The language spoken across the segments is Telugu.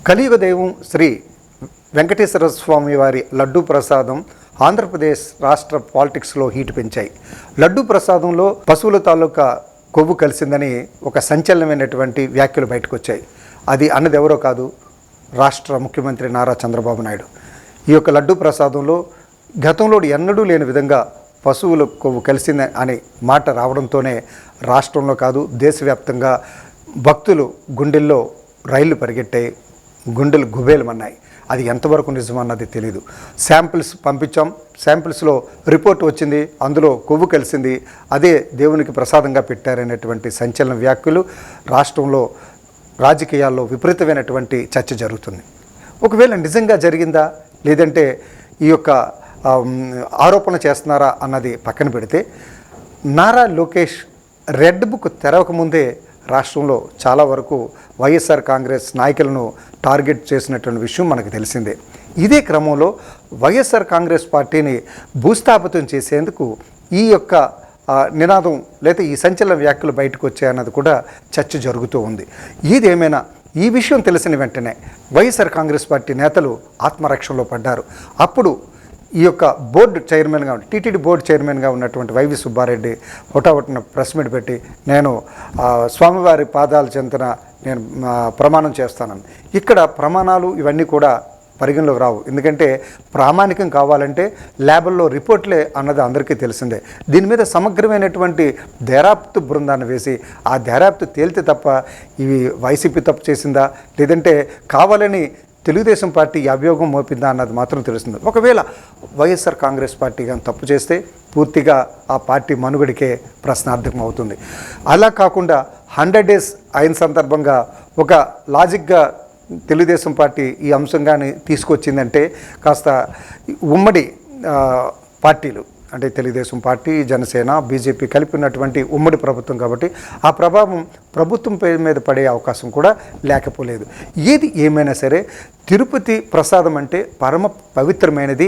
కలియుగ దైవం శ్రీ వెంకటేశ్వర స్వామి వారి లడ్డూ ప్రసాదం ఆంధ్రప్రదేశ్ రాష్ట్ర పాలిటిక్స్లో హీట్ పెంచాయి. లడ్డూ ప్రసాదంలో పశువుల తాలూకా కొవ్వు కలిసిందని ఒక సంచలనమైనటువంటి వ్యాఖ్యలు బయటకు వచ్చాయి. అది అన్నది ఎవరో కాదు, రాష్ట్ర ముఖ్యమంత్రి నారా చంద్రబాబు నాయుడు. ఈ యొక్క లడ్డూ ప్రసాదంలో గతంలో ఎన్నడూ లేని విధంగా పశువుల కొవ్వు కలిసింది అనే మాట రావడంతోనే రాష్ట్రంలో కాదు దేశవ్యాప్తంగా భక్తులు గుండెల్లో రైళ్లు పరిగెట్టాయి, గుండెలు గుబేలమన్నాయి. అది ఎంతవరకు నిజమన్నది తెలీదు. శాంపిల్స్ పంపించాం, శాంపిల్స్లో రిపోర్ట్ వచ్చింది, అందులో కొవ్వు కలిసింది, అదే దేవునికి ప్రసాదంగా పెట్టారనేటువంటి సంచలన వ్యాఖ్యలు రాష్ట్రంలో రాజకీయాల్లో విపరీతమైనటువంటి చర్చ జరుగుతుంది. ఒకవేళ నిజంగా జరిగిందా లేదంటే ఈ యొక్క ఆరోపణ చేస్తున్నారా అన్నది పక్కన పెడితే, నారా లోకేష్ రెడ్ బుక్ తెరవకముందే రాష్ట్రంలో చాలా వరకు వైఎస్ఆర్ కాంగ్రెస్ నాయకులను టార్గెట్ చేసినటువంటి విషయం మనకు తెలిసిందే. ఇదే క్రమంలో వైఎస్ఆర్ కాంగ్రెస్ పార్టీని భూస్థాపితం చేసేందుకు ఈ యొక్క నినాదం లేదా ఈ సంచలన వ్యాఖ్యలు బయటకు వచ్చాయన్నది కూడా చర్చ జరుగుతూ ఉంది. ఏదేమైనా ఈ విషయం తెలిసిన వెంటనే వైఎస్ఆర్ కాంగ్రెస్ పార్టీ నేతలు ఆత్మరక్షణలో పడ్డారు. అప్పుడు ఈ యొక్క బోర్డు చైర్మన్గా టీటీడీ బోర్డు చైర్మన్గా ఉన్నటువంటి వైవి సుబ్బారెడ్డి హుటాహుటిన ప్రెస్ మీట్ పెట్టి నేను స్వామివారి పాదాల చెంతన నేను ప్రమాణం చేస్తానని. ఇక్కడ ప్రమాణాలు ఇవన్నీ కూడా పరిగణలోకి రావు. ఎందుకంటే ప్రామాణికం కావాలంటే ల్యాబుల్లో రిపోర్ట్లే అన్నది అందరికీ తెలిసిందే. దీని మీద సమగ్రమైనటువంటి దర్యాప్తు బృందాన్ని వేసి ఆ దర్యాప్తు తేలితే తప్ప ఇవి వైసీపీ తప్పు చేసిందా లేదంటే కావాలని తెలుగుదేశం పార్టీ అభియోగం మోపిందా అన్నది మాత్రం తెలుస్తుంది. ఒకవేళ వైఎస్ఆర్ కాంగ్రెస్ పార్టీ కానీ తప్పు చేస్తే పూర్తిగా ఆ పార్టీ మనుగడికే ప్రశ్నార్థకం అవుతుంది. అలా కాకుండా 100 days అయిన సందర్భంగా ఒక లాజిక్గా తెలుగుదేశం పార్టీ ఈ అంశంగాని తీసుకొచ్చిందంటే కాస్త ఉమ్మడి పార్టీలు అంటే తెలుగుదేశం పార్టీ, జనసేన, బీజేపీ కలిపి ఉన్నటువంటి ఉమ్మడి ప్రభుత్వం కాబట్టి ఆ ప్రభావం ప్రభుత్వం మీద పడే అవకాశం కూడా లేకపోలేదు. ఏది ఏమైనా సరే తిరుపతి ప్రసాదం అంటే పరమ పవిత్రమైనది.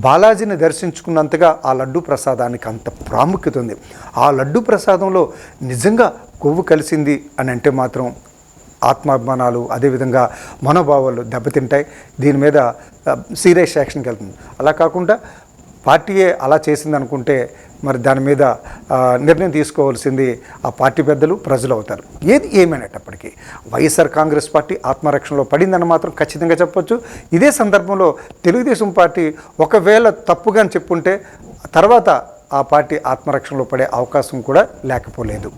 బాలాజీని దర్శించుకున్నంతగా ఆ లడ్డూ ప్రసాదానికి అంత ప్రాముఖ్యత ఉంది. ఆ లడ్డూ ప్రసాదంలో నిజంగా కొవ్వు కలిసింది అని అంటే మాత్రం ఆత్మాభిమానాలు అదేవిధంగా మనోభావాలు దెబ్బతింటాయి. దీని మీద సీరియస్ యాక్షన్కి వెళ్తుంది. అలా కాకుండా పార్టీయే అలా చేసింది అనుకుంటే మరి దాని మీద నిర్ణయం తీసుకోవాల్సింది ఆ పార్టీ పెద్దలు, ప్రజలు అవుతారు. ఏది ఏమైనప్పటికీ వైఎస్ఆర్ కాంగ్రెస్ పార్టీ ఆత్మరక్షణలో పడిందని మాత్రం ఖచ్చితంగా చెప్పొచ్చు. ఇదే సందర్భంలో తెలుగుదేశం పార్టీ ఒకవేళ తప్పుగా చెప్పుంటే తర్వాత ఆ పార్టీ ఆత్మరక్షణలో పడే అవకాశం కూడా లేకపోలేదు.